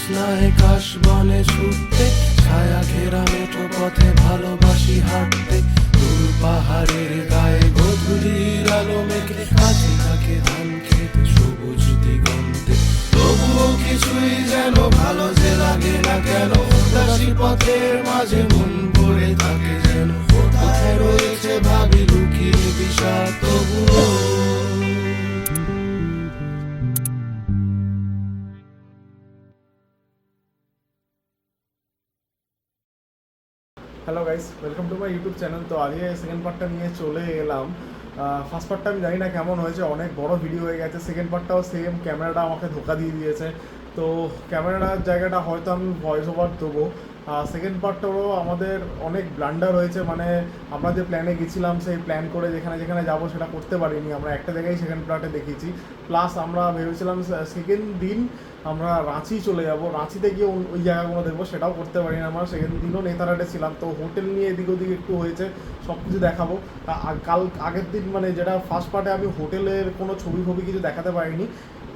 জ্যোৎস্নায় কাশবনে ছুটতে, ছায়া ঘেরা মেঠো পথে ভালোবাসি হাঁটতে। দূর পাহাড়ের গায়ে গধূলির আলো মেখে, কাছে থাকে ধান খেতে সবুজ দিগন্তে। তবুও কিছুই যেন ভালো যে লাগে না কেন, উদাসী পথের মাঝে মন পড়ে থাকে যেন। কোথায় রয়েছে ভাবি লুকিয়ে বিষাদ তবুও। Hello guys, welcome to my YouTube channel. তো আজকে সেকেন্ড পার্টটা নিয়ে চলে এলাম। ফার্স্ট পার্টটা আমি জানি না কেমন হয়েছে, অনেক বড় ভিডিও হয়ে গেছে। সেকেন্ড পার্টটাও সেম, ক্যামেরাটা আমাকে ধোকা দিয়ে দিয়েছে। তো ক্যামেরার জায়গাটা হয়তো আমি ভয়েস ওভার দেবো। সেকেন্ড পার্টটারও আমাদের অনেক ব্লান্ডার হয়েছে, মানে আমরা যে প্ল্যানে গেছিলাম সেই প্ল্যান করে যেখানে যেখানে যাবো সেটা করতে পারিনি। আমরা একটা জায়গায় সেকেন্ড পার্টে দেখিয়েছি। প্লাস আমরা ভেবেছিলাম সেকেন্ড দিন আমরা রাঁচি চলে যাব, রাঁচিতে গিয়ে ওই জায়গাগুলো দেখবো, সেটাও করতে পারি না। আমরা সেকেন্ড দিনও নেতারহাটে ছিলাম, তো হোটেল নিয়ে এদিক ওদিক একটু হয়েছে, সব কিছু দেখাবো। কাল আগের দিন মানে যেটা ফার্স্ট পার্টে আমি হোটেলের কোনো ছবি কিছু দেখাতে পারিনি,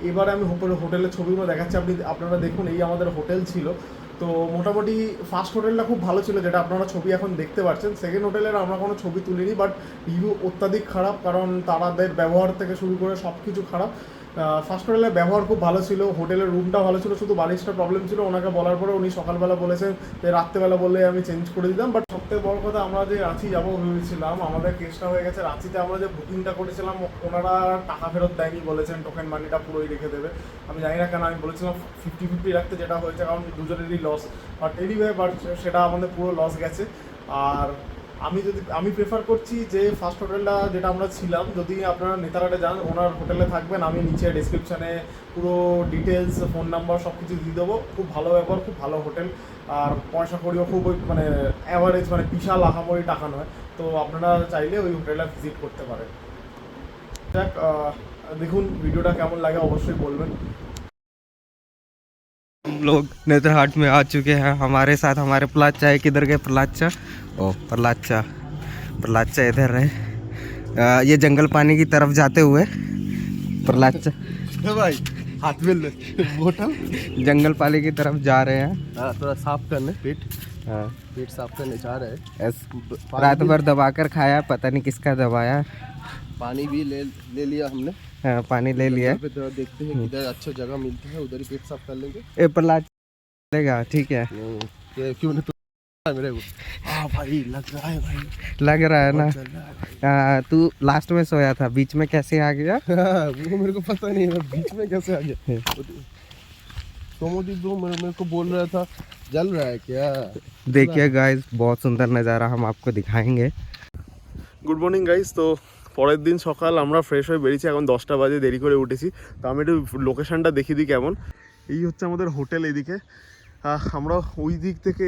এবারে আমি হোটেলের ছবিগুলো দেখাচ্ছি। আপনারা দেখুন, এই আমাদের হোটেল ছিল। তো মোটামুটি ফার্স্ট হোটেলটা খুব ভালো ছিল, যেটা আপনারা ছবি এখন দেখতে পাচ্ছেন। সেকেন্ড হোটেলের আমরা কোনো ছবি তুলিনি, বাট রিভিউ অত্যাধিক খারাপ, কারণ তাদের ব্যবহার থেকে শুরু করে সব কিছু খারাপ। ফার্স্ট হোটেলের ব্যবহার খুব ভালো ছিল, হোটেলের রুমটা ভালো ছিল, শুধু বালিশটা প্রবলেম ছিল। ওনাকে বলার পরে উনি সকালবেলা বলেছেন যে রাত্রেবেলা বললে আমি চেঞ্জ করে দিতাম। বাট সবথেকে বড় কথা, আমরা যে রাঁচি যাবো ভেবেছিলাম, আমাদের কেসটা হয়ে গেছে। রাঁচিতে আমরা যে বুকিংটা করেছিলাম, ওনারা টাকা ফেরত দেয়নি, বলেছেন টোকেন মানিটা পুরোই রেখে দেবে। আমি জানি না কেন, আমি বলেছিলাম 50-50 রাখতে, যেটা হয়েছে কারণ দুজনেরই লস। বাট এনিওয়ে, সেটা আমাদের পুরো লস গেছে। আর আমি প্রেফার করছি যে ফার্স্ট হোটেলটা যেটা আমরা ছিলাম, যদি আপনারা নেতারহাটে যান, ওনার হোটেলে থাকবেন, আমি নিচে ডেসক্রিপশানে পুরো ডিটেলস, ফোন নাম্বার সব কিছু দিয়ে দেবো। খুব ভালো ব্যবহার, খুব ভালো হোটেল, আর পয়সা করিও খুব মানে অ্যাভারেজ, মানে বিশাল আহামরি টাকা নয়। তো আপনারা চাইলে ওই হোটেলটা ভিজিট করতে পারেন। যাক, দেখুন ভিডিওটা কেমন লাগে অবশ্যই বলবেন। हम लोग नेतरहाट में आ चुके हैं। हमारे साथ हमारे प्रहलाद चा है। किधर गए प्रहलाद चा? ओ प्रहलाद चा इधर है। ये जंगल पानी की तरफ जाते हुए प्रहलाद चा भाई हाथ में बोतल जंगल पानी की तरफ जा रहे हैं। थोड़ा साफ करने हाँ, पेट साफ करने जा रहे हैं। रात भर दबा कर खाया, पता नहीं किसका दबाया। पानी भी ले लिया हमने। हाँ, पानी ले लिया। पे थोड़ा देखते हैं किधर अच्छा जगह मिलती है, उधर ही पेट साफ कर लेंगे। ए प्रहलाद चलेगा, ठीक है। क्यों नहीं मेरे को? हाँ भाई, लग रहा है भाई, लग रहा है ना। चल रहा है। तू लास्ट में सोया था, बीच में कैसे आ गया? वो मेरे को पता नहीं है बीच में कैसे आ गया। सोमोदीप मेरे को बोल रहा था जल रहा है क्या। देखिए गाइस, बहुत सुंदर नज़ारा हम आपको दिखाएंगे। Good morning guys. তো পরের দিন সকাল আমরা ফ্রেশ হয়ে বেরিয়েছি, এখন 10টা বাজে, দেরি করে উঠেছি। তো আমি একটু লোকেশানটা দেখিয়ে দিই কেমন। এই হচ্ছে আমাদের হোটেল, এইদিকে। আমরা ওই দিক থেকে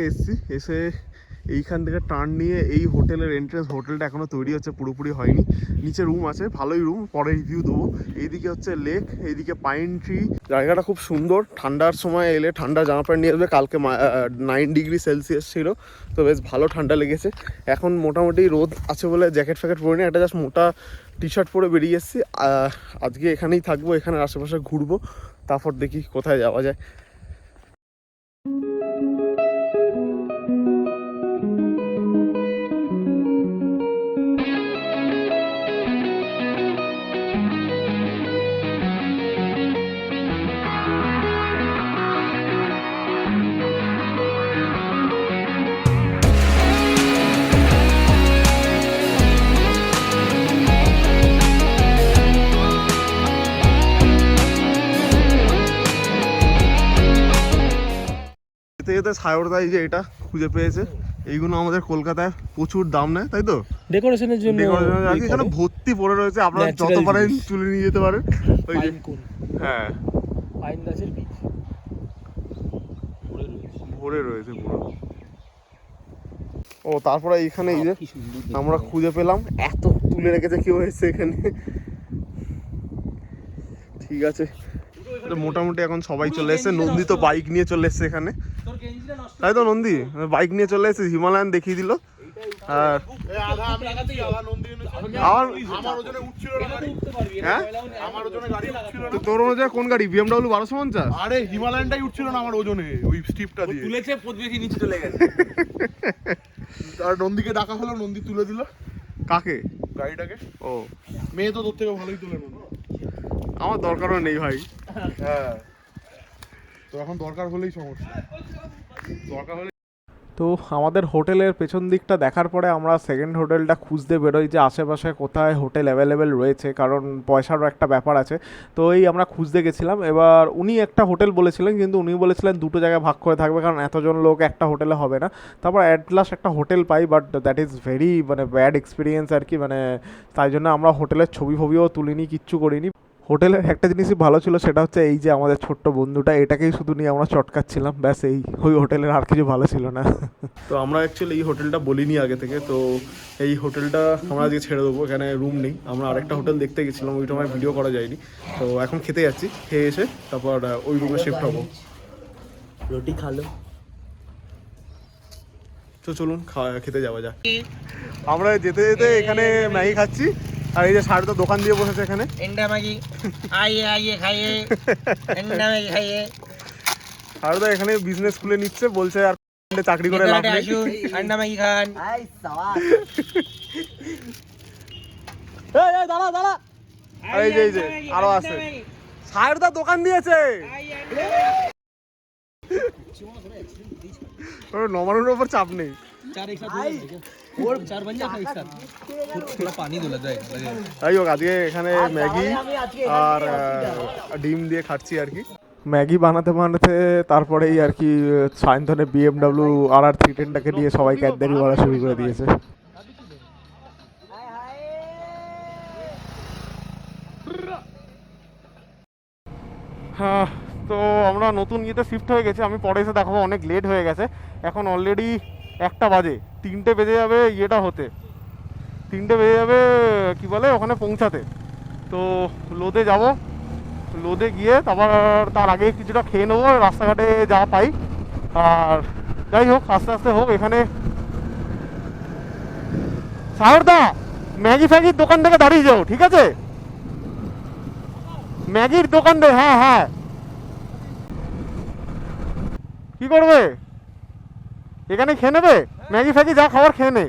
এসে এইখান থেকে টার্ন নিয়ে এই হোটেলের এন্ট্রেন্স, হোটেলটা এখনও তৈরি হচ্ছে, পুরোপুরি হয়নি। নিচে রুম আছে, ভালোই রুম, পরে রিভিউ দেবো। এইদিকে হচ্ছে লেক, এইদিকে পাইন ট্রি। জায়গাটা খুব সুন্দর, ঠান্ডার সময় এলে ঠান্ডা জামা প্যান্ট নিয়ে আসবে। কালকে 9 ডিগ্রি সেলসিয়াস ছিল, তো বেশ ভালো ঠান্ডা লেগেছে। এখন মোটামুটি রোদ আছে বলে জ্যাকেট ফ্যাকেট পরে নিই, একটা জাস্ট মোটা টি শার্ট পরে বেরিয়ে এসেছি। আজকে এখানেই থাকবো, এখানের আশেপাশে ঘুরবো, তারপর দেখি কোথায় যাওয়া যায়। যেতে সায়রদা এই যে এটা খুঁজে পেয়েছে। এইগুলো আমাদের কলকাতায় প্রচুর দাম নেয়, তাই তো? ডেকোরেশনের জন্য এখানে ভর্তি পড়ে রয়েছে, আপনারা যত পারেন তুলে নিয়ে যেতে পারেন। ওই যে হ্যাঁ, পাইন গাছের বীজ ভরে রয়েছে পুরো। ও তারপরে এইখানে এই যে আমরা খুঁজে পেলাম, এত তুলে রেখেছে কেউ এসেছে এখানে। ঠিক আছে, মোটামুটি এখন সবাই চলে এসেছে। নন্দী তো বাইক নিয়ে চলে এসেছে এখানে, তাই তো? নন্দী বাইক নিয়ে চলে এসেছে, হিমালয়ান দেখিয়ে দিল। আর আমার ওজনে উঠছিল না গাড়ি। হ্যাঁ আমার ওজনে গাড়ি উঠছিল না। তোর ওজনে কোন গাড়ি? BMW 1250? আরে হিমালয়ানটাই উঠছিল না আমার ওজনে, ওই স্টিপটা দিয়ে তুলেছে প্রতিবেশী নিচে চলে গেছে। আর নন্দীকে ডাকা হলো, নন্দী তুলে দিল। কাকে? গাড়িটাকে। ও মেয়ে তো তোর থেকে ভালোই তুলে নন্দী। আমার দরকারও নেই ভাই। হ্যাঁ তো এখন দরকার হলেই সমস্যা, দরকার হলে। তো আমাদের হোটেলের পেছন দিকটা দেখার পরে আমরা সেকেন্ড হোটেলটা খুঁজতে বেরোই যে আশেপাশে কোথায় হোটেল অ্যাভেলেবেল রয়েছে, কারণ পয়সারও একটা ব্যাপার আছে। তো এই আমরা খুঁজতে গেছিলাম। এবার উনি একটা হোটেল বলেছিলেন, কিন্তু উনি বলেছিলেন দুটো জায়গায় ভাগ করে থাকবে, কারণ এতজন লোক একটা হোটেলে হবে না। তারপর অ্যাট লাস্ট একটা hotel pi, but that is very মানে ব্যাড এক্সপিরিয়েন্স আর কি। মানে তাই জন্য আমরা হোটেলের ছবি ফবিও তুলিনি, কিচ্ছু করিনি। হোটেলের একটা জিনিসই ভালো ছিল, সেটা হচ্ছে এই যে আমাদের ছোট্ট বন্ধুটা, এটাকেই শুধু নিয়ে আমরা চটকাচ্ছিলাম, ব্যাস। ওই হোটেলের আর কিছু ভালো ছিল না। তো আমরা অ্যাকচুয়ালি এই হোটেলটা বলিনি আগে থেকে, তো এই হোটেলটা আমরা আজকে ছেড়ে দেবো, এখানে রুম নেই। আমরা আরেকটা হোটেল দেখতে গেছিলাম, ওইটা আমার ভিডিও করা যায়নি। তো এখন খেতে যাচ্ছি, খেয়ে এসে তারপর ওই রুমে শিফট হবো। রুটি খালো। তো চলুন খেতে যাওয়া যাক। আমরা যেতে যেতে এখানে ম্যাগি খাচ্ছি, আর এই যে শারদা দোকান দিয়ে বসেছে এখানে। এন্ডা ম্যাগি আইয়ে আইয়ে খাইয়ে, এন্ডা ম্যাগি খাইয়ে। শারদা এখানে বিজনেস খুলে নিচ্ছে, বলছে আর চাকরি করে লাভ নেই। এন্ডা ম্যাগি খান। আই সাবাস। এই দাঁড়া দাঁড়া, আর এই যে আরো আছে। শারদা দোকান দিয়েছে। নমানোর উপর চাপ নেই। যাই হোক, আজকে এখানে ম্যাগি আর ডিম দিয়ে খাচ্ছি আর কি। ম্যাগি বানাতে বানাতে তারপরেই আর কি সায়ন্তনে BMW RR 310টাকে নিয়ে সবাই ক্যাডবেরি বলা শুরু করে দিয়েছে। হ্যাঁ, তো আমরা নতুন ইয়েতে শিফট হয়ে গেছি। আমি পরে এসে দেখাবো, অনেক লেট হয়ে গেছে। এখন অলরেডি 1টা বাজে, 3টে বেজে যাবে ইয়েটা হতে, 3টে বেজে যাবে কি বলে ওখানে পৌঁছাতে। তো লোদে যাব, লোদে গিয়ে তার আগে কিছুটা খেয়ে নেবো রাস্তাঘাটে যা পাই। আর যাই হোক, আস্তে আস্তে হোক। এখানে সায়রদা ম্যাগি ফ্যাগির দোকান থেকে দাঁড়িয়ে যাও, ঠিক আছে? ম্যাগির দোকান দে। হ্যাঁ হ্যাঁ, কি করবে? এখানে খেয়ে নেবে ম্যাগি ফ্যাগি, যা খাবার খেয়ে নে।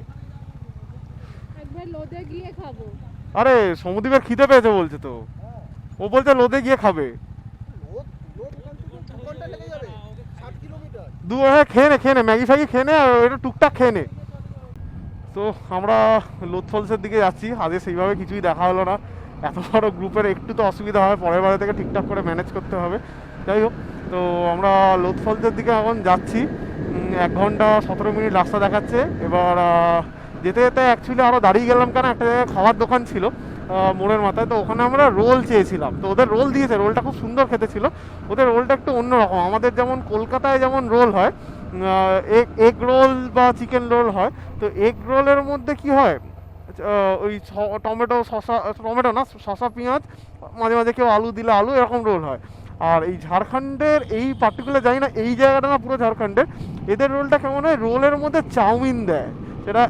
একবার লোদে গিয়ে খাবো। আরে সমুদ্রের খিদে পেয়েছে বলছে, তো ও বলছে লোদে গিয়ে খাবে। হ্যাঁ খেয়ে নে ম্যাগি ফ্যাগি খেয়ে নে, আর এটা টুকটাক খেয়ে নে। তো আমরা লোদ ফলসের দিকে যাচ্ছি। আজকে সেইভাবে কিছুই দেখা হলো না। এত বড় গ্রুপের একটু তো অসুবিধা হয়, পরের বারে থেকে ঠিকঠাক করে ম্যানেজ করতে হবে। যাই হোক, তো আমরা লোদ ফলসের দিকে এখন যাচ্ছি। 1 ঘন্টা 17 মিনিট রাস্তা দেখাচ্ছে। এবার যেতে যেতে অ্যাকচুয়ালি আরও দাঁড়িয়ে গেলাম, কারণ একটা জায়গায় খাওয়ার দোকান ছিল মোড়ের মাথায়। তো ওখানে আমরা রোল চেয়েছিলাম, তো ওদের রোল দিয়েছে। রোলটা খুব সুন্দর খেতে ছিল। ওদের রোলটা একটু অন্যরকম। আমাদের যেমন কলকাতায় যেমন রোল হয়, এগ রোল বা চিকেন রোল হয়, তো এগ রোলের মধ্যে কি হয়, ওই টমেটো শসা পেঁয়াজ, মাঝে মাঝে কেউ আলু দিলে আলু, এরকম রোল হয়। আর এই ঝাড়খণ্ডের এই পার্টিকুলার জানি না এই জায়গাটা না পুরো ঝাড়খণ্ডের, এদের রোলটা কেমন হয়, রোলের মধ্যে চাউমিন দেয়, সেটা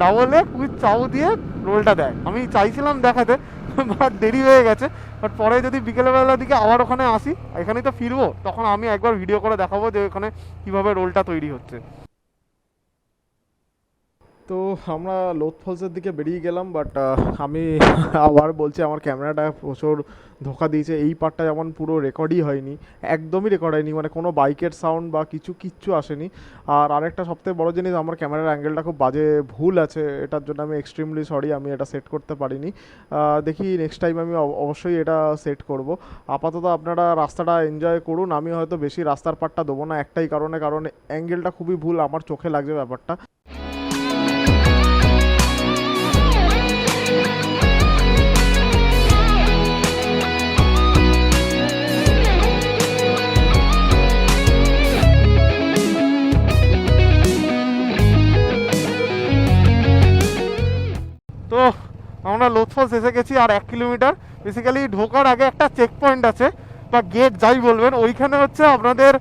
ডাবল এগ উইথ চাউ দিয়ে রোলটা দেয়। আমি চাইছিলাম দেখাতে, বাট দেরি হয়ে গেছে। বাট পরে যদি বিকেলবেলার দিকে আবার ওখানে আসি, এখানেই তো ফিরবো, তখন আমি একবার ভিডিও করে দেখাবো যে ওখানে কীভাবে রোলটা তৈরি হচ্ছে। তো আমরা লোদ ফলসের দিকে বেরিয়ে গেলাম, বাট আমি আবার বলছি আমার ক্যামেরাটা প্রচুর ধোকা দিয়েছে। এই পার্টটা যেমন পুরো রেকর্ডই হয়নি, একদমই রেকর্ড হয়নি, মানে কোনো বাইকের সাউন্ড বা কিচ্ছু আসেনি। আর আরেকটা সবথেকে বড় জিনিস, আমার ক্যামেরার অ্যাঙ্গেলটা খুব বাজে, ভুল আছে, এটার জন্য আমি এক্সট্রিমলি সরি, আমি এটা সেট করতে পারিনি। দেখি নেক্সট টাইম আমি অবশ্যই এটা সেট করব। আপাতত আপনারা রাস্তাটা এনজয় করুন। আমি হয়তো বেশি রাস্তার পার্টটা দেবো না, একটাই কারণ অ্যাঙ্গেলটা খুবই ভুল, আমার চোখে লাগছে ব্যাপারটা। তো আমরা লোদ ফলস এসে গেছি, আর 1 কিলোমিটার। বেসিক্যালি ঢোকার আগে একটা চেক পয়েন্ট আছে বা গেট যাই বলবেন, ওইখানে হচ্ছে আপনাদের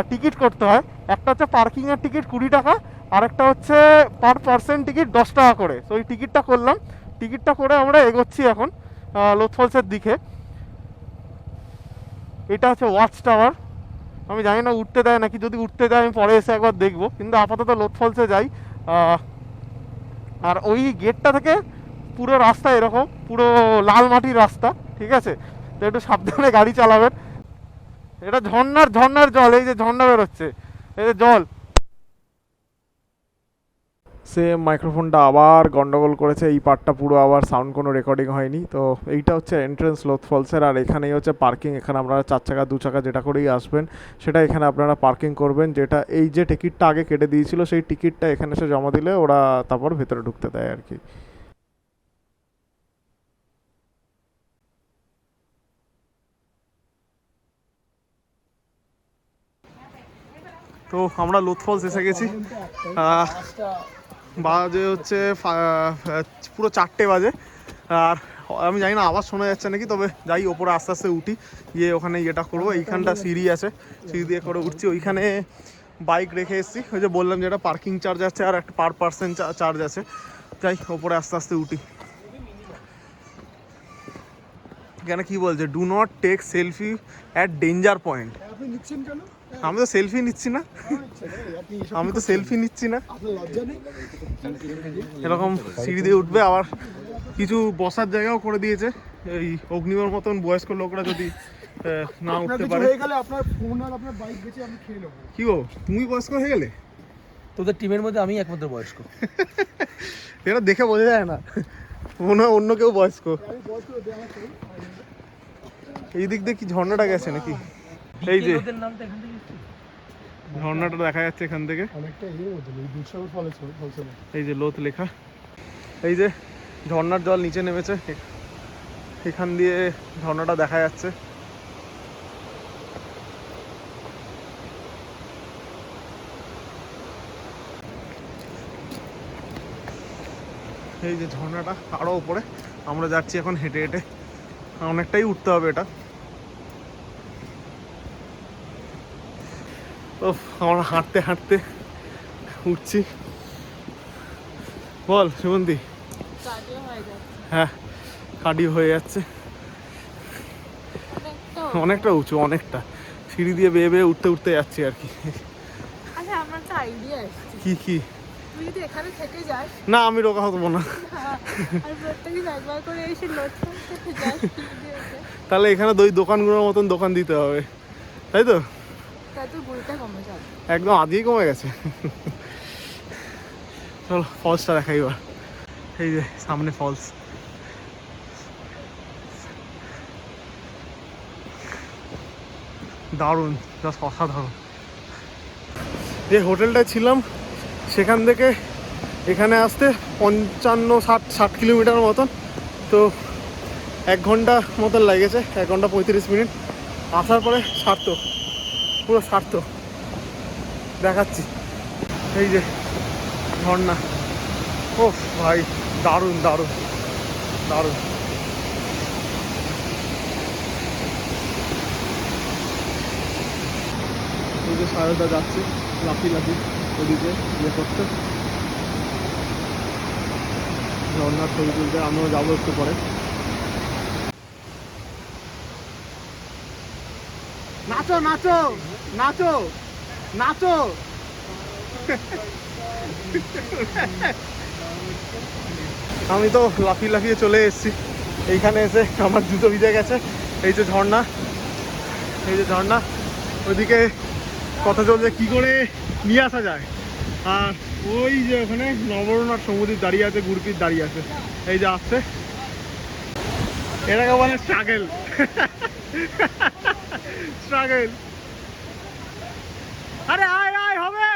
টিকিট করতে হয়। একটা হচ্ছে পার্কিংয়ের টিকিট 20 টাকা, আর একটা হচ্ছে পার পার্সন টিকিট 10 টাকা করে। তো ওই টিকিটটা করলাম। টিকিটটা করে আমরা এগোচ্ছি এখন লোথ ফলসের দিকে। এটা হচ্ছে ওয়াচ টাওয়ার। আমি জানি না উঠতে দেয় নাকি, যদি উঠতে দেয় আমি পরে এসে একবার দেখবো, কিন্তু আপাতত লোথ ফলসে যাই। আর ওই গেটটা থেকে পুরো রাস্তা এরকম, পুরো লাল মাটির রাস্তা, ঠিক আছে? তো একটু সাবধানে গাড়ি চালাবেন। এটা ঝর্ণার জল, এই যে ঝর্ণা বেরোচ্ছে, এই যে জল। সেম মাইক্রোফোনটা আবার গন্ডগোল করেছে, এই পার্টটা পুরো আবার সাউন্ড কোনো রেকর্ডিং হয়নি। তো এইটা হচ্ছে এন্ট্রেন্স লোথ ফলসের, আর এখানেই হচ্ছে পার্কিং। এখানে আপনারা 4 চাকা 2 চাকা যেটা করেই আসবেন সেটা এখানে আপনারা পার্কিং করবেন। যেটা এই যে টিকিটটা আগে কেটে দিয়েছিল সেই টিকিটটা এখানে এসে জমা দিলে ওরা তারপর ভেতরে ঢুকতে দেয় আর কি। তো আমরা লোথ ফলস এসে গেছি। বাজে হচ্ছে পুরো 4টে বাজে। আর আমি জানি না আওয়াজ শোনা যাচ্ছে নাকি, তবে যাই ওপরে আস্তে আস্তে উঠি, গিয়ে ওখানে ইয়েটা করবো। এইখানটা সিঁড়ি আছে, সিঁড়ি দিয়ে করে উঠছি। ওইখানে বাইক রেখে এসেছি, ওই যে বললাম যেটা পার্কিং চার্জ আছে আর একটা পার পার্সন চার্জ আছে। যাই ওপরে আস্তে আস্তে উঠি। এখানে কি বলছে, do not take selfie at danger point. আমি তো সেলফি নিচ্ছি না, আমি তো সেলফি নিচ্ছি না। এরকম সিঁড়ি দিয়ে উঠবে, আবার কিছু বসার জায়গাও করে দিয়েছে। এই অগ্নিবর মতন বয়স্ক লোকরা যদি না উঠতে পারে। কি গো, তুমি বয়স্ক হয়ে গেলে? তোদের টিমের মধ্যে আমি একমাত্র বয়স্ক। এটা দেখে বোঝা যায় না, মনে হয় অন্য কেউ বয়স্ক। এই দিক দিয়ে কি ঝর্ণাটা গেছে নাকি? এই যে ঝর্ণাটা দেখা যাচ্ছে এখান থেকে, এই যে লোথ লেখা। এই যে ঝর্ণার জল নিচে নেমেছে, এখান দিয়ে ঝর্ণাটা দেখা যাচ্ছে। এই যে ঝর্ণাটা আরো উপরে, আমরা যাচ্ছি এখন হেঁটে হেঁটে, অনেকটাই উঠতে হবে এটা। ও আমরা হাঁটতে হাঁটতে উঠছি। বল সুমন্তি। হ্যাঁ, কার্ডিও হয়ে যাচ্ছে। অনেকটা উঁচু, অনেকটা সিঁড়ি দিয়ে বেয়ে বেয়ে উঠতে উঠতে যাচ্ছি আর কি। আচ্ছা, আমার একটা আইডিয়া এসেছে। কি? তুই যদি এখানে থেকে যাস, না আমি রোগা হবো না। আর প্রত্যেকদিন একবার করে এসে লোথ ফলস থেকে যাস, তাহলে এখানে দোকানগুলোর মতন দোকান দিতে হবে, তাই তো? তাতে ভুলটা কমে যাবে। একদম আজকেই কমে গেছে। চলো ফলসটা দেখাই এবার। এই যে সামনে ফলস, দারুণ, জাস্ট অসাধারণ। যে হোটেলটায় ছিলাম সেখান থেকে এখানে আসতে 55-60 কিলোমিটার মতন, তো 1 ঘন্টা মতন লেগেছে, 1 ঘন্টা 35 মিনিট। আসার পরে সার্থক, পুরো সার্থক। দেখাচ্ছি এই যে ঝর্ণা। ও ভাই, দারুণ দারুণ দারুণ। এই যে সায়দা যাচ্ছে লাফি ওদিকে ইয়ে করতে, ঝর্ণার ছবি তুলতে। আমিও যাবো একটু পরে। নাচো নাচো নাচো নাচো। আমি তো লাফিয়ে চলে এসেছি। এইখানে এসে আমার জুতো ভিজে গেছে। এই যে ঝর্ণা, এই যে ঝর্ণা। ওইদিকে কথা চলছে কি করে নিয়ে আসা যায়। আর ওই যে ওখানে নবরণার সমুদ্র দাঁড়িয়ে আছে, গুরপিট দাঁড়িয়ে আছে। এই যে আসছে, এটাকে বলে স্ট্রাগল। স্ট্রাগল। আরে আয় আয় হবে।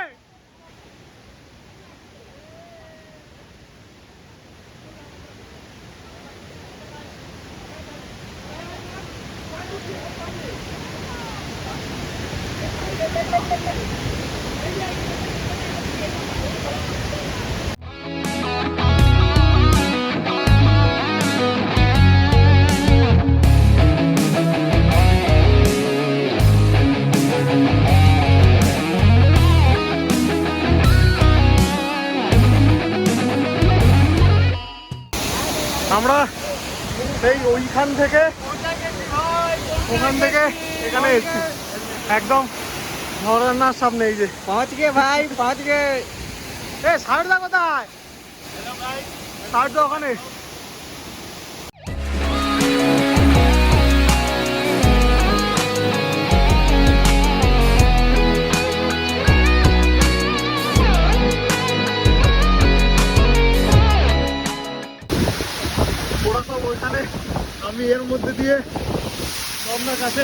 ওইখান থেকে ওখান থেকে এখানে এসেছি একদম ঝর্ণার সামনে। এই যে पहुंच गए भाई, पहुंच गए। এ সাইড দা কোথায়? সাইড দা ওখানে। ওরা সব ওইখানে, আমি এর মধ্যে দিয়ে আপনার কাছে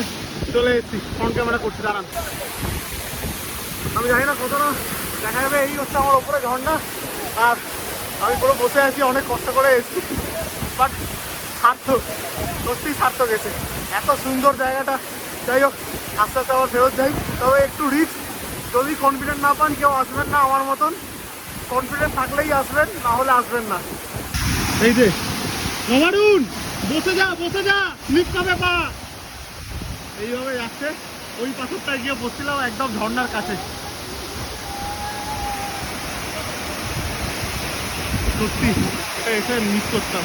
চলে এসেছি। ফ্রন্ট ক্যামেরা করছি, দাঁড়ান। আমি জানি না কতটা দেখা যাবে। এই হচ্ছে আমার ওপরে ঝর্ণা, আর আমি পুরো বসে আছি, অনেক কষ্ট করে এসেছি, বাট সার্থক, সত্যিই সার্থক গেছে। এত সুন্দর জায়গাটা। যাই হোক, আস্তে আস্তে আবার ফেরত যাই। তবে একটু রিস্ক, যদি কনফিডেন্ট না পান কেউ আসবেন না আমার মতন। কনফিডেন্ট থাকলেই আসবেন, না হলে আসবেন না। এই যে নমারুন, বসে যা বসে যা, স্লিপ খাবে পা। এইভাবে যাচ্ছে। ওই পাথরটায় গিয়ে বসছিলাম একদম ঝর্ণার কাছে। সত্যি এটা এসে মিস করতাম।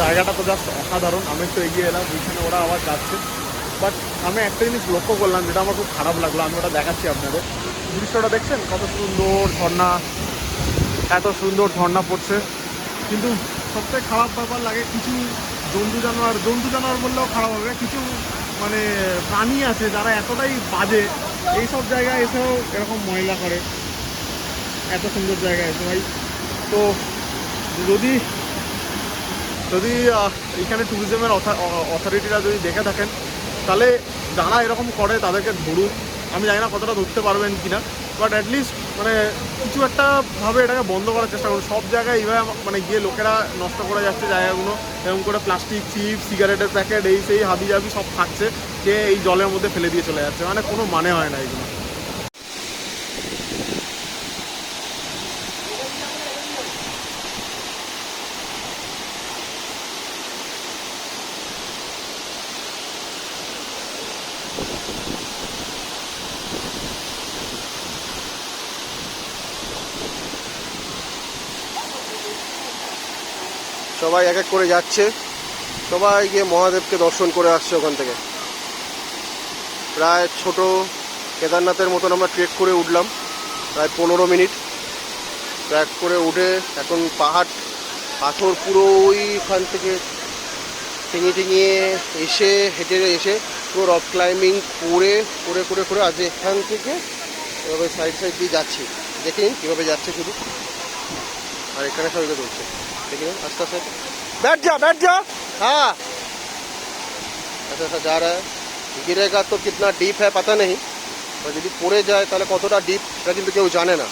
জায়গাটা তো জাস্ট অসাধারণ। আমি একটু এগিয়ে এলাম, ওইখানে ওরা আবার যাচ্ছে। বাট আমি একটা জিনিস লক্ষ্য করলাম, যেটা আমার খুব খারাপ লাগলো। আমি ওটা দেখাচ্ছি আপনাদের। দৃশ্যটা দেখছেন কত সুন্দর ঝর্ণা, এত সুন্দর ঝর্ণা পড়ছে। কিন্তু সবথেকে খারাপ ব্যাপার লাগে, কিছু জন্তু জানোয়ার বললেও খারাপ হবে, কিছু মানে প্রাণী আছে যারা এতটাই বাজে, এইসব জায়গায় এসেও এরকম ময়লা করে। এত সুন্দর জায়গায় এসে ভাই। তো যদি এইখানে ট্যুরিজমের অথরিটিরা যদি দেখে থাকেন, তাহলে যারা এরকম করে তাদেরকে ধরুন। আমি জানি না কতটা ধরতে পারবেন কিনা, বাট অ্যাটলিস্ট মানে কিছু একটা ভাবে এটাকে বন্ধ করার চেষ্টা করুন। সব জায়গায় এইভাবে মানে গিয়ে লোকেরা নষ্ট করে যাচ্ছে জায়গাগুলো, এরকম করে প্লাস্টিক, চিপস, সিগারেটের প্যাকেট, এই সেই হাবি জাবি সব খাচ্ছে, যে এই জলের মধ্যে ফেলে দিয়ে চলে যাচ্ছে। মানে কোনো মানে হয় না এগুলো। সবাই এক এক করে যাচ্ছে, সবাই গিয়ে মহাদেবকে দর্শন করে আসছে ওখান থেকে। প্রায় ছোট কেদারনাথের মতন আমরা ট্রেক করে উঠলাম, প্রায় 15 মিনিট ট্রেক করে উঠে এখন পাথর পুরো ওইখান থেকে ঠেঙিয়ে এসে হেঁটে এসে পুরো রক ক্লাইম্বিং করে আজ এখান থেকে এভাবে সাইড দিয়ে যাচ্ছি। দেখে নিন কীভাবে যাচ্ছে শুধু, আর এখানে সবাইকে চলছে। देखिए आस्ते आस्ते बैठ जा। हाँ ऐसा जा रहा है। गिरेगा तो कितना डीप है पता नहीं, और যদি পড়ে যায় তাহলে কতটা ডিপ সেটা কিন্তু কেউ জানে না।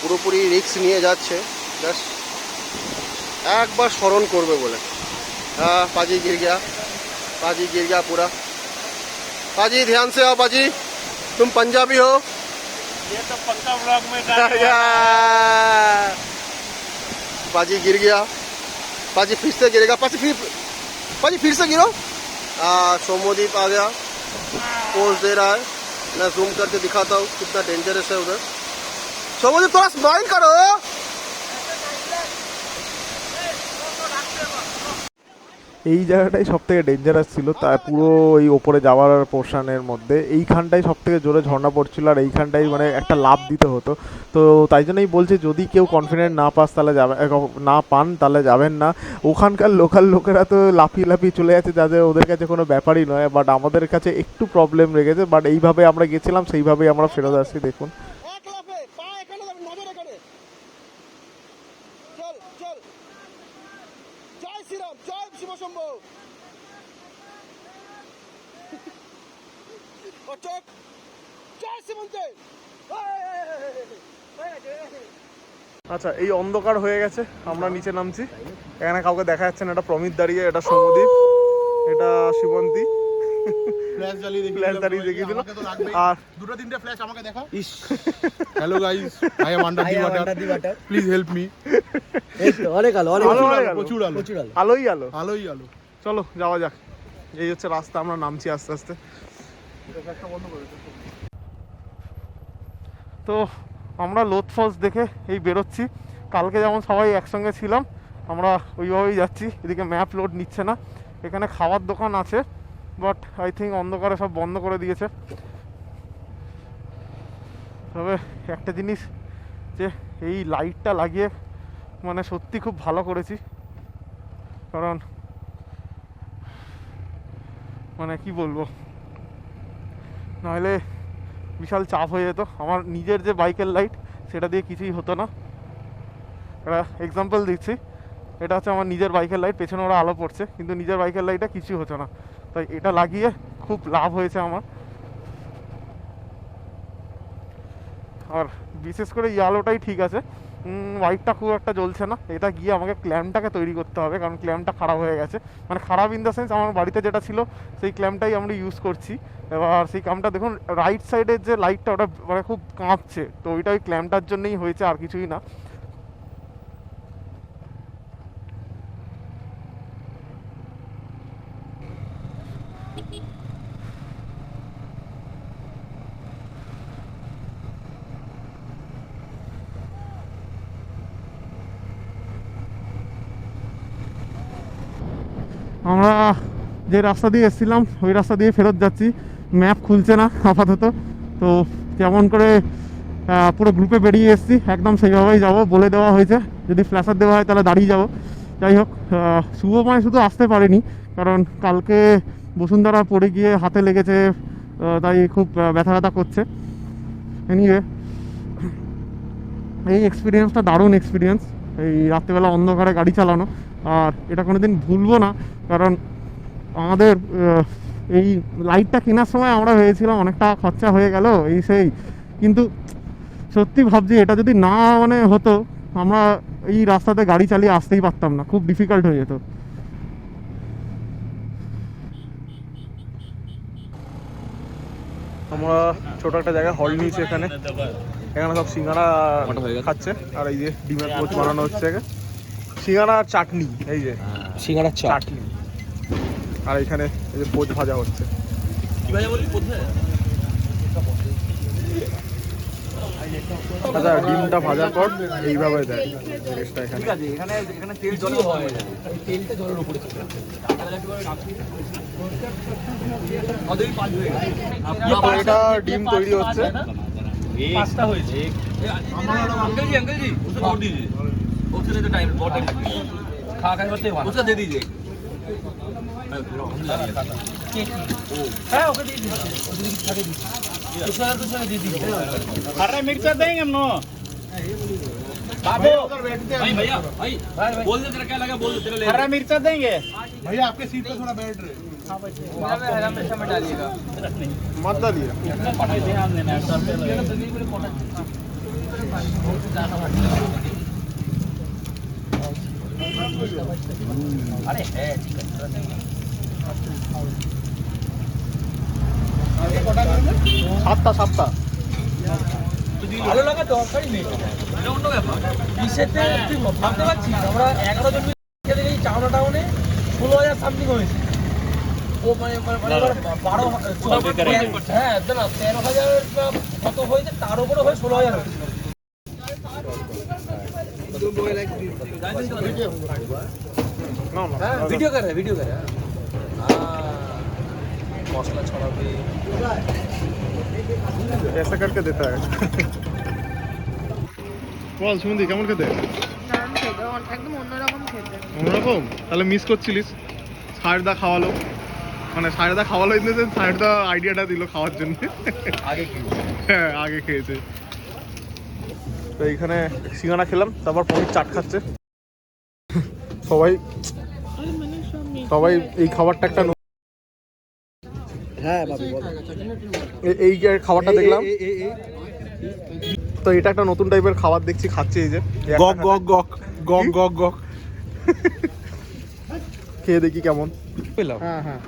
পুরোপুরি রিস্ক নিয়ে যাচ্ছে, জাস্ট একবার স্মরণ করবে বলে। हाँ पाजी गिर गया पूरा। पाजी ध्यान से आओ पाजी, तुम पंजाबी हो। ये तो पक्का ब्लॉग में पाजी गिर गया, पाजी फिर से गिरेगा, पाजी फिर से गिरो। सोमोदीप आ गया, पोज दे रहा है। मैं जूम करके दिखाता हूँ कितना डेंजरस है उधर। सोमोदीप थोड़ा स्माइल करो। এই জায়গাটাই সব থেকে ডেঞ্জারাস ছিল, তার পুরো এই ওপরে যাওয়ার পোর্শনের মধ্যে এইখানটাই সব থেকে জোরে ঝর্ণা পড়ছিল, আর এইখানটাই মানে একটা লাফ দিতে হতো। তো তাই জন্যই বলছি, যদি কেউ কনফিডেন্ট না পান তাহলে যাবেন না। ওখানকার লোকাল লোকেরা তো লাফিয়ে চলে যাচ্ছে, যাদের ওদের কাছে কোনো ব্যাপারই নয়, বাট আমাদের কাছে একটু প্রবলেম লেগেছে। বাট এইভাবে আমরা গেছিলাম, সেইভাবেই আমরা ফেরত আসছি। দেখুন আচ্ছা, এই অন্ধকার হয়ে গেছে, আমরা নিচে নামছি। এখানে কাউকে দেখা যাচ্ছে না। এটা প্রমিত দাঁড়িয়ে, এটা সৌমদীপ, এটা শিবন্তী। ফ্ল্যাশ জ্বালিয়ে দেখিয়েছিল। আর দুটো তিনটে ফ্ল্যাশ আমাকে দেখা। Hello guys, I am under the water, please help me. অনেক আলো, প্রচুর আলো, আলোই আলো। চলো যাওয়া যাক। এই হচ্ছে রাস্তা, আমরা নামছি আস্তে আস্তে। তো আমরা লোথ ফলস দেখে এই বেরোচ্ছি। কালকে যেমন সবাই একসঙ্গে ছিলাম, আমরা ওইভাবেই যাচ্ছি। এদিকে ম্যাপ লোড নিচ্ছে না, এখানে খাওয়ার দোকান আছে, বাট আই থিঙ্ক অন্ধকারে সব বন্ধ করে দিয়েছে। তবে একটা জিনিস যে এই লাইটটা লাগিয়ে মানে সত্যি খুব ভালো করেছি, কারণ মানে কি বলবো, নাহলে বিশাল চাপ হয়ে যেত। আমার নিজের যে বাইকের লাইট সেটা দিয়ে কিছুই হতো না। একটা এক্সাম্পল দিচ্ছি, এটা হচ্ছে আমার নিজের বাইকের লাইট, পেছনে ওরা আলো পড়ছে, কিন্তু নিজের বাইকের লাইটটা কিছুই হতো না। তাই এটা লাগিয়ে খুব লাভ হয়েছে আমার। আর বিশেষ করে এই আলোটাই ঠিক আছে, লাইটটা খুব একটা জ্বলছে না। এটা গিয়ে আমাকে ক্ল্যাম্পটাকে তৈরি করতে হবে, কারণ ক্ল্যাম্পটা খারাপ হয়ে গেছে। মানে খারাপ ইন দ্য সেন্স, আমার বাড়িতে যেটা ছিল সেই ক্ল্যাম্পটাই আমরা ইউজ করছি। এবার সেই ক্ল্যাম্পটা দেখুন রাইট সাইডের যে লাইটটা ওটা মানে খুব কাঁপছে, তো ওইটা ওই ক্ল্যাম্পটার জন্যই হয়েছে, আর কিছুই না। আমরা যে রাস্তা দিয়ে এসেছিলাম ওই রাস্তা দিয়ে ফেরত যাচ্ছি। ম্যাপ খুলছে না আপাতত, তো যেমন করে পুরো গ্রুপে বেরিয়ে এসেছি একদম সেইভাবেই যাব। বলে দেওয়া হয়েছে যদি ফ্ল্যাশার দেওয়া হয় তাহলে দাঁড়িয়ে যাব। যাই হোক, শুভময় শুধু আসতে পারেনি, কারণ কালকে বসুন্ধরা পড়ে গিয়ে হাতে লেগেছে, তাই খুব ব্যথা করছে। এনিওয়ে, এই এক্সপিরিয়েন্সটা দারুণ এক্সপিরিয়েন্স, এই রাত্রেবেলা অন্ধকারে গাড়ি চালানো। আর এটা কোনোদিন ভুলবো না, কারণ আমাদের এই লাইটটা কেনার সময় আমরা ভেবেছিলাম অনেক টাকা খরচা হয়ে গেল এই সেই, কিন্তু সত্যি ভাবছি এটা যদি না মানে হতো, আমরা এই রাস্তাতে গাড়ি চালিয়ে আসতেই পারতাম না, খুব ডিফিকাল্ট হয়ে যেত। আমরা ছোট একটা জায়গায় হল নিয়েছি, এখানে সব সিঙ্গাড়া খাচ্ছে, আর এই যে ডিমের পোচ বানানো হচ্ছে। সিঙ্গাড়া আর চাটনি, এই যে সিঙ্গাড়া চাটনি, আর এখানে এই যে পোচ ভাজা হচ্ছে। আচ্ছা, ডিমটা ভাজার পর এইভাবে দেয় এখানে তেল জল হয়, তেলটা জলের উপরে এটা ডিম তৈরি হচ্ছে। পাঁচটা হয়েছে। मिर्चा देंगे हम नो बाबू भैया बोल दे तेरा क्या लगा, बोल दे तेरा ले हरा मिर्चा देंगे भैया, आपके सीट पे थोड़ा बैठ रहे। हरा मिर्चा में डालिएगा, मत डालिए, ध्यान देना है। अरे है সাতটা ভালো লাগা দরকারই নেই, এটা অন্য ব্যাপার। কিসেতে তুই ভাবতে পারছিস, আমরা 11 জন মিলে দেখি চাওনা টাউনে 16,000 সামথিং হয়েছে। ও মানে 12 হ্যাঁ না 13,000 কত হয়েছে, তার উপরে হয়ে 16,000 হয়েছে। वीडियो कर रहे मौसला छोड़ा भी ऐसा करके देता है। বল সুমন্দি, কেমন খেতে? একদম অন্যরকম খেতে। অন্যরকম? তাহলে মিস করছিলিস। সায়রদা খাওয়ালো, মানে সায়রদা খাওয়ালো ইন দ্য সেন্স সায়রদা আইডিয়াটা দিল খাওয়ার জন্য। আগে খেয়েছে, হ্যাঁ আগে খেয়েছে। তো এইখানে সিঙ্গাড়া খেলাম, তারপর পনির চাট খাচ্ছে সবাই। এই খাবারটা একটা হ্যাঁ বাবু বল, এই যে খাবারটা দেখলাম, তো এটা একটা নতুন টাইপের খাবার দেখছি খাচ্ছে। এই যে গক গক গক গক গক গক, খেয়ে দেখি কেমন পেলাম। হ্যাঁ হ্যাঁ,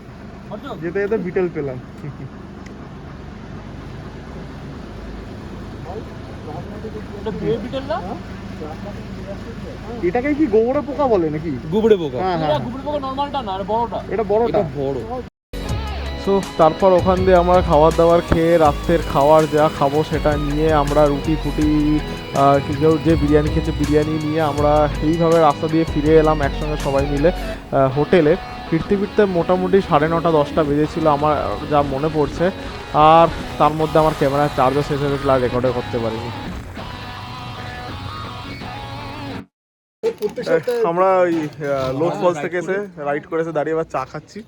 যেতে যেতে বিটেল পেলাম। এটাকে কি গোবরে পোকা বলে নাকি? গুবড়ে পোকা। হ্যাঁ হ্যাঁ, গুবড়ে পোকা নরমালটা না, আর বড়টা। এটা বড়টা বড়। সো তারপর ওখান দিয়ে আমরা খাবার দাবার খেয়ে রাত্রের খাবার যা খাবো সেটা নিয়ে আমরা রুটি ফুটি কেউ যে বিরিয়ানি খেয়েছে বিরিয়ানি নিয়ে আমরা এইভাবে রাস্তা দিয়ে ফিরে এলাম একসঙ্গে সবাই মিলে হোটেলে। ফিরতে ফিরতে মোটামুটি 9:30 10টা বেজেছিল আমার যা মনে পড়ছে। আর তার মধ্যে আমার ক্যামেরার চার্জও শেষ হয়ে গেছিলো, আর রেকর্ডও করতে পারিনি। আমরা ওই লোক ফলস থেকে এসে রাইড করেছে দাঁড়িয়ে এবার চা খাচ্ছি।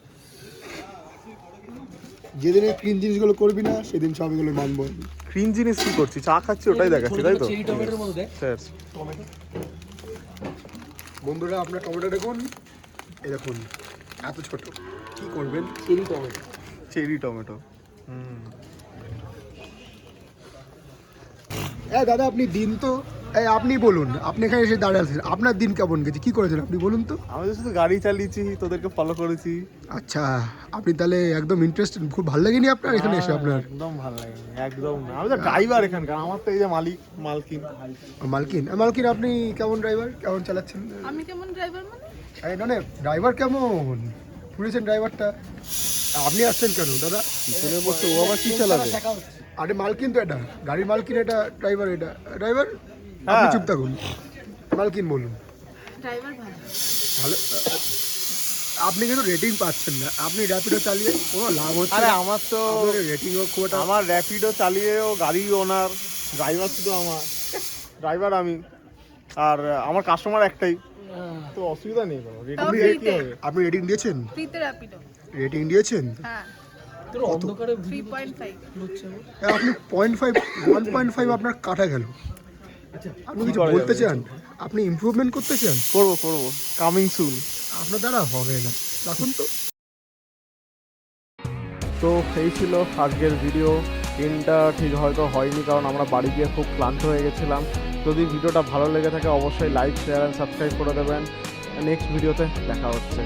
যেদিন এই ক্লিন জিনিসগুলো করবি না সেদিন সব এগুলো মানবো। ক্রিন জিনিস কি করছি, চা খাচ্ছি ওটাই দেখাচ্ছি, তাই তো? স্যার বন্ধুরা আপনার টমেটো দেখুন, এই দেখুন এত ছোট, কি করবেন? Cherry tomato. দাদা আপনি দিন তো, আপনি বলুন, আপনি এখানে এসে দাঁড়িয়ে আছেন, আপনার দিন কেমন গেছে, কি করেছেন আপনি বলুন তো? আমি তো শুধু গাড়ি চালিয়েছি, তোদেরকে ফলো করেছি। আচ্ছা, আপনি তাহলে একদম ইন্টারেস্টেড, খুব ভালো লাগেনি আপনার এখানে এসে? আপনার একদম ভালো লাগে, একদম না। আমি তো ড্রাইভার এখানকার, আমার তো এই যে মালকিন। মালকিন আপনি কেমন ড্রাইভার, কেমন চালাচ্ছেন? আমি কেমন ড্রাইভার মানে? মানে ড্রাইভার কেমন শুনেছেন? ড্রাইভারটা আপনি আসছেন কেন দাদা? পিছনে বসে ও আবার কি চালাবে? আরে মালকিন তো এটা, গাড়ির মালকিন এটা, ড্রাইভার এটা। ড্রাইভার আপনি চুপ থাকুন, মালকিন বলুন। ড্রাইভার ভালো। ভালো, আপনি কিন্তু রেটিং পাচ্ছেন না, আপনি র্যাপিডো চালিয়ে কোনো লাভ হচ্ছে আরে না। আমার তো রেটিংও খুব একটা, আমার র্যাপিডো চালিয়েও গাড়ি ওনার, ড্রাইভার শুধু আমার, ড্রাইভার আমি, আর আমার কাস্টমার একটাই, তো অসুবিধা নেই কোনো। রেটিং তবে দিয়ে কি ফ্রিতে। হবে? আপনি রেটিং দিয়েছেন? ফ্রিতে র্যাপিডো। রেটিং দিয়েছেন? হ্যাঁ, কত? 3.5। আপনি 0.5 1.5 আপনার কাটা গেল। আপনি কিছু করা বলতে যাবে? চান? আপনি ইমপ্রুভমেন্ট করতে চান? করবো কামিং সুন। আপনার দ্বারা হবে না, রাখুন তো। তো এই ছিল আজকের ভিডিও। দিনটা ঠিক হয়তো হয়নি, কারণ আমরা বাড়ি গিয়ে খুব ক্লান্ত হয়ে গেছিলাম। যদি ভিডিওটা ভালো লেগে থাকে অবশ্যই লাইক, শেয়ার অ্যান্ড সাবস্ক্রাইব করে দেবেন। নেক্সট ভিডিওতে দেখা হচ্ছে।